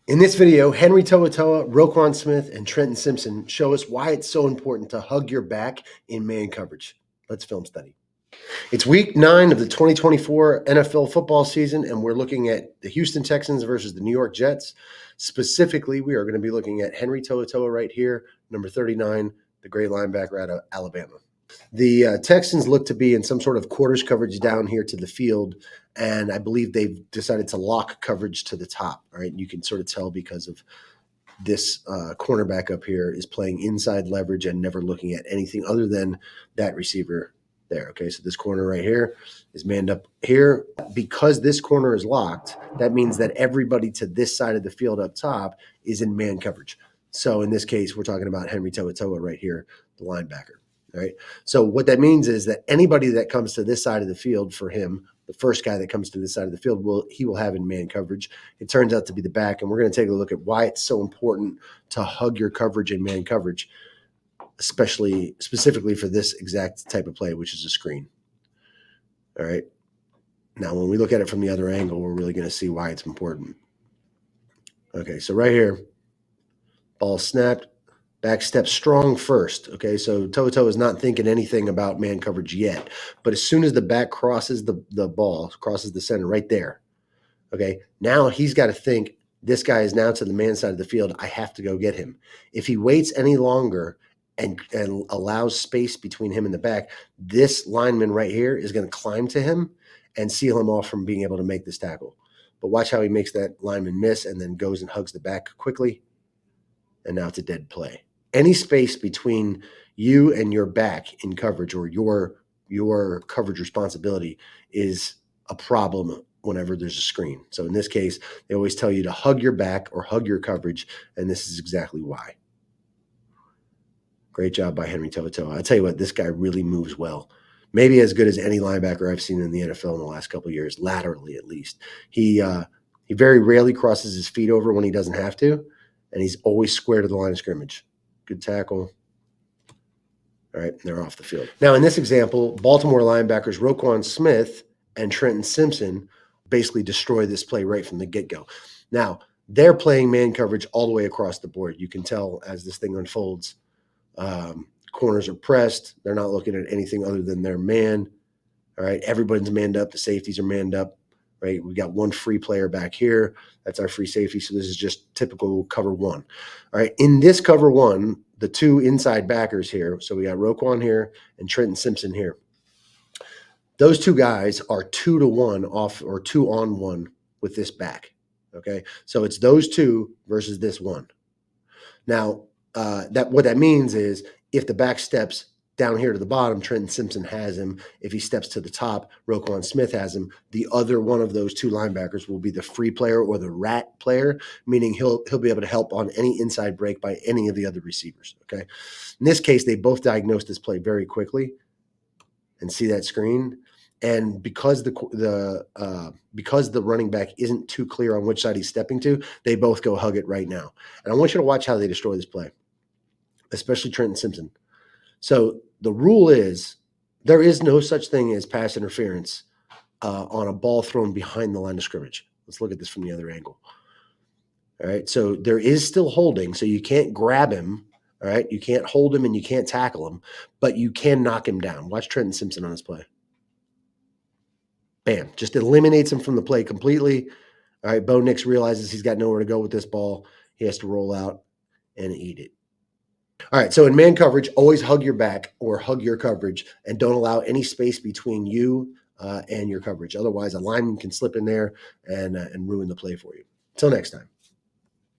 In this video, Henry To'oTo'o, Roquan Smith, and Trenton Simpson show us why it's so important to hug your back in man coverage. Let's film study. It's week 9 of the 2024 NFL football season, and we're looking at the Houston Texans versus the New York Jets. Specifically, we are going to be looking at Henry To'oTo'o right here, number 39, the great linebacker out of Alabama. The Texans look to be in some sort of quarters coverage down here to the field, and I believe they've decided to lock coverage to the top. All right, and you can sort of tell because of this cornerback up here is playing inside leverage and never looking at anything other than that receiver there. Okay, so this corner right here is manned up here. Because this corner is locked, that means that everybody to this side of the field up top is in man coverage. So in this case, we're talking about Henry To'oTo'o right here, the linebacker. Right. So what that means is that anybody that comes to this side of the field for him, the first guy that comes to this side of the field, he will have in man coverage. It turns out to be the back, and we're going to take a look at why it's so important to hug your coverage in man coverage, specifically for this exact type of play, which is a screen. All right. Now, when we look at it from the other angle, we're really going to see why it's important. Okay, so right here, ball snapped. Back step strong first. Okay, so To'oTo'o is not thinking anything about man coverage yet. But as soon as the back crosses the ball, crosses the center right there, okay, now he's got to think, this guy is now to the man side of the field. I have to go get him. If he waits any longer and allows space between him and the back, this lineman right here is going to climb to him and seal him off from being able to make this tackle. But watch how he makes that lineman miss and then goes and hugs the back quickly. And now it's a dead play. Any space between you and your back in coverage or your coverage responsibility is a problem whenever there's a screen. So in this case, they always tell you to hug your back or hug your coverage, and this is exactly why. Great job by Henry To'oTo'o. I tell you what, this guy really moves well. Maybe as good as any linebacker I've seen in the NFL in the last couple of years, laterally at least. He very rarely crosses his feet over when he doesn't have to, and he's always square to the line of scrimmage. Good tackle. All right, they're off the field. Now, in this example, Baltimore linebackers Roquan Smith and Trenton Simpson basically destroy this play right from the get-go. Now, they're playing man coverage all the way across the board. You can tell as this thing unfolds. Corners are pressed. They're not looking at anything other than their man. All right, everybody's manned up. The safeties are manned up. Right, we got one free player back here. That's our free safety. So this is just typical cover one. All right, in this cover one, the two inside backers here. So we got Roquan here and Trenton Simpson here. Those two guys are 2-to-1 off or 2-on-1 with this back. Okay, so it's those two versus this one. Now, what that means is if the back steps down here to the bottom, Trenton Simpson has him. If he steps to the top, Roquan Smith has him. The other one of those two linebackers will be the free player or the rat player, meaning he'll be able to help on any inside break by any of the other receivers. Okay. In this case, they both diagnosed this play very quickly and see that screen. And because the running back isn't too clear on which side he's stepping to, they both go hug it right now. And I want you to watch how they destroy this play, especially Trenton Simpson. So the rule is there is no such thing as pass interference on a ball thrown behind the line of scrimmage. Let's look at this from the other angle. All right, so there is still holding, so you can't grab him. All right, you can't hold him and you can't tackle him, but you can knock him down. Watch Trenton Simpson on this play. Bam, just eliminates him from the play completely. All right, Bo Nix realizes he's got nowhere to go with this ball. He has to roll out and eat it. All right, so in man coverage, always hug your back or hug your coverage and don't allow any space between you and your coverage. Otherwise, a lineman can slip in there and ruin the play for you. Until next time.